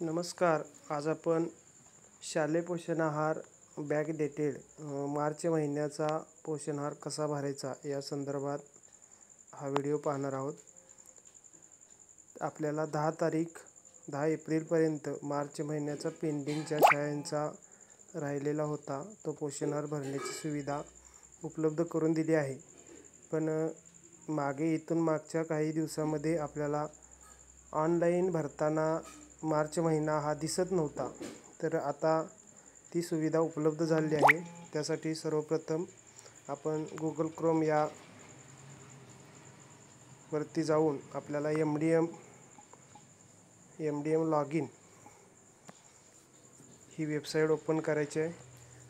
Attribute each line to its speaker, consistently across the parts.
Speaker 1: नमस्कार. आज आपण शालेय पोषण आहार बॅग डेटेड मार्च महिन्याचा पोषण आहार कसा भरायचा या संदर्भात हा व्हिडिओ पाहणार आहोत. आपल्याला 10 एप्रिलपर्यंत मार्च महिन्याचा पेंडिंगच्या शाळांचा राहिलेला होता तो पोषण आहार भरण्याची सुविधा उपलब्ध करून दिली आहे. पण इथून मागच्या काही दिवसामध्ये आपल्याला ऑनलाईन भरताना मार्च महिना हा दिसत नव्हता, तर आता ती सुविधा उपलब्ध झाली आहे. त्यासाठी सर्वप्रथम आपण Google Chrome या वरती जाऊन आपल्याला MDM log in he website open करायची आहे.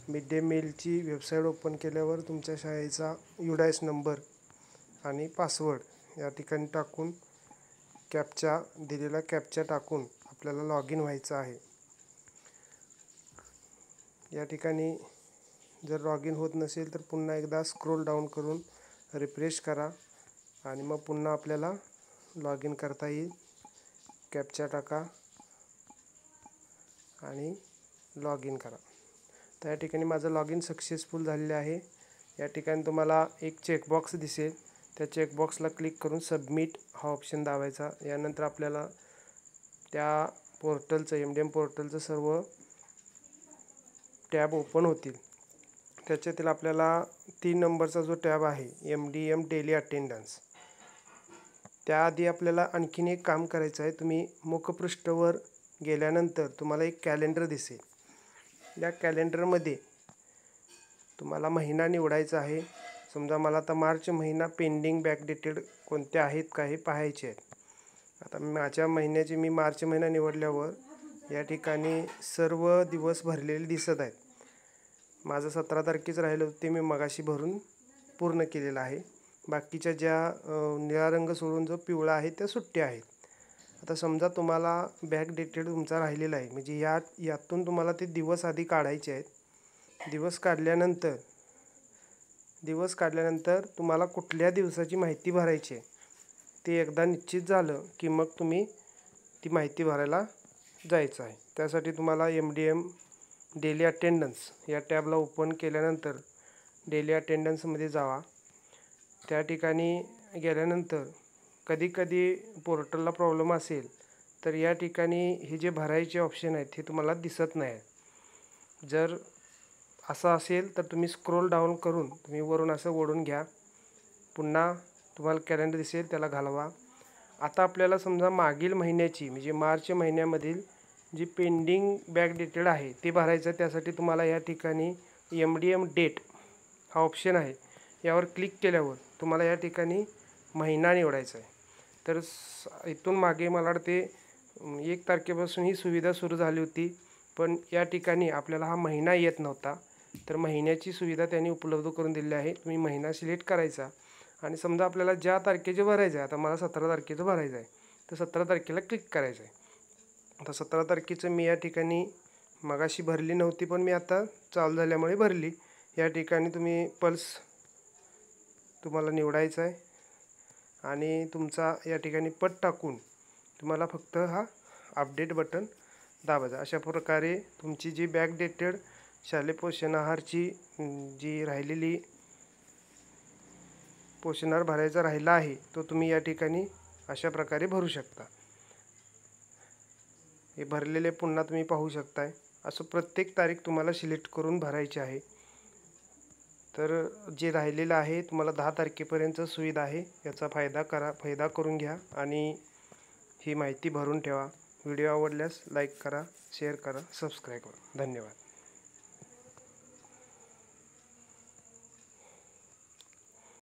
Speaker 1: मिड डे मीलची वेबसाईट ओपन केल्यावर तुमच्या शाळेचा UDIS नंबर आणि पासवर्ड या ठिकाणी टाकून दिलेला कॅप्चा टाकून आपल्याला लॉग इन व्हायचं आहे. या ठिकाणी जर लॉग इन होत नसेल तर पुन्हा एकदा स्क्रोल डाऊन करून रिफ्रेश करा आणि मग पुन्हा आपल्याला लॉग इन करता येईल. कॅप्चा टाका आणि लॉग इन करा. तर या ठिकाणी माझं लॉग इन सक्सेसफुल झालेलं आहे. या ठिकाणी तुम्हाला एक चेकबॉक्स दिसेल. त्या चेकबॉक्सला क्लिक करून सबमिट हा ऑप्शन दाबायचा. यानंतर आपल्याला त्या पोर्टलचं MDM पोर्टलचं सर्व टॅब ओपन होतील. त्याच्यातील आपल्याला 3 नंबरचा जो टॅब आहे MDM डेली अटेंडन्स, त्याआधी आपल्याला आणखीन एक काम करायचं आहे. तुम्ही मुखपृष्ठावर गेल्यानंतर तुम्हाला एक कॅलेंडर दिसेल. या कॅलेंडरमध्ये तुम्हाला महिना निवडायचा आहे. समजा मला आता मार्च महिना पेंडिंग बॅकडेटेड कोणते आहेत का हे पाहायचे आहेत. आता माझ्या महिन्याचे मी मार्च महिना निवडल्यावर या ठिकाणी सर्व दिवस भरलेले दिसत आहेत. माझं 17 तारखेचं राहिलं होतं ते मी मगाशी भरून पूर्ण केलेलं आहे. बाकीच्या ज्या निळा रंग सोडून जो पिवळा आहे त्या सुट्ट्या आहेत. आता समजा तुम्हाला बॅक डेटेड तुमचा राहिलेला आहे, म्हणजे यातून तुम्हाला ते दिवस आधी काढायचे आहेत. दिवस काढल्यानंतर तुम्हाला कुठल्या दिवसाची माहिती भरायची आहे ते एकदा निश्चित झालं की मग तुम्ही ती माहिती भरायला जायचं आहे. त्यासाठी तुम्हाला MDM डेली अटेंडन्स या टॅबला ओपन केल्यानंतर डेली अटेंडन्समध्ये जावा. त्या ठिकाणी गेल्यानंतर कधी पोर्टलला प्रॉब्लेम असेल तर या ठिकाणी हे जे भरायचे ऑप्शन आहेत हे तुम्हाला दिसत नाही. जर असं असेल तर तुम्ही स्क्रोल डाऊन करून तुम्ही वरून असं ओढून घ्या. पुन्हा तुम्हाला कॅलेंडर दिसेल त्याला घालवा. आता आपल्याला समजा मागील महिन्याची म्हणजे मार्च महिन्यामधील जी पेंडिंग बॅक डेटेड आहे ते भरायचं. त्यासाठी तुम्हाला या ठिकाणी MDM डेट हा ऑप्शन आहे, यावर क्लिक केल्यावर तुम्हाला या ठिकाणी महिना निवडायचा आहे. तर इथून मागे मला वाटते 1 तारखेपासून ही सुविधा सुरू झाली होती, पण या ठिकाणी आपल्याला हा महिना येत नव्हता. तर महिन्याची सुविधा त्यांनी उपलब्ध करून दिली आहे. तुम्ही महिना सिलेक्ट करायचा आणि समजा आपल्याला ज्या तारखेचे भरायचं आहे, आता मला 17 तारखेचं भरायचं आहे तर 17 तारखेला क्लिक करायचं आहे. आता 17 तारखेचं मी या ठिकाणी मगाशी भरली नव्हती, पण मी आता चालू झाल्यामुळे भरली. या ठिकाणी तुम्ही पल्स तुम्हाला निवडायचा आहे आणि तुमचा या ठिकाणी पट टाकून तुम्हाला फक्त हा अपडेट बटन दाबायचा. अशा प्रकारे तुमची जी बॅक डेटेड शालेय पोषण आहारची जी राहिलेली पोषण आहार भरायचा राहिला आहे तो तुम्ही या ठिकाणी अशा प्रकारे भरू शकता. हे भरलेले पुन्हा तुम्ही पाहू शकताय. असं प्रत्येक तारीख तुम्हाला सिलेक्ट करून भरायची आहे. तर जे राहिलेलं आहे तुम्हाला 10 तारखेपर्यंत सुविधा आहे. याचा फायदा करून घ्या आणि ही माहिती भरून ठेवा. व्हिडिओ आवडल्यास लाईक करा, शेअर करा, सबस्क्राईब करा. धन्यवाद.